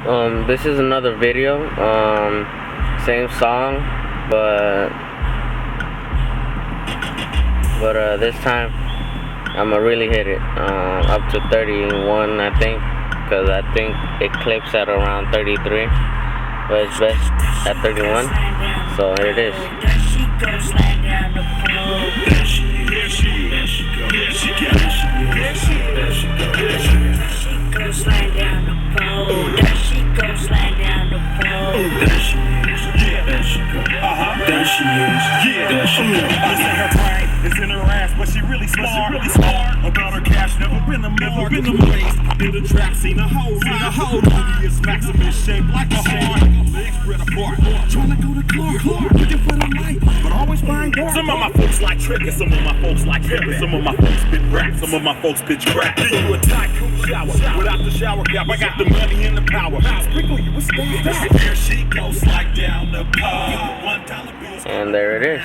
This is another video, same song, but this time I'ma really hit it up to 31, I think, because I think it clips at around 33, but it's best at 31. So here it is. There she is. There she is. It's in her brain, it's in her ass, but she really smart. About her cash, never been a raised in the trap, seen a whole movie is maximum shaped like a heart. Legs spread apart, trying to go to Clark, looking for the light, but always find dark. Some of my folks like tricking, some of my folks like hipping, some of my folks spit rap, some of my folks pitch crack. Give you a tycoon shower without the shower cap. I got the money and the power. Sprinkle you with stuff. Here she goes, slide down the pole. $1 bills. And there it is.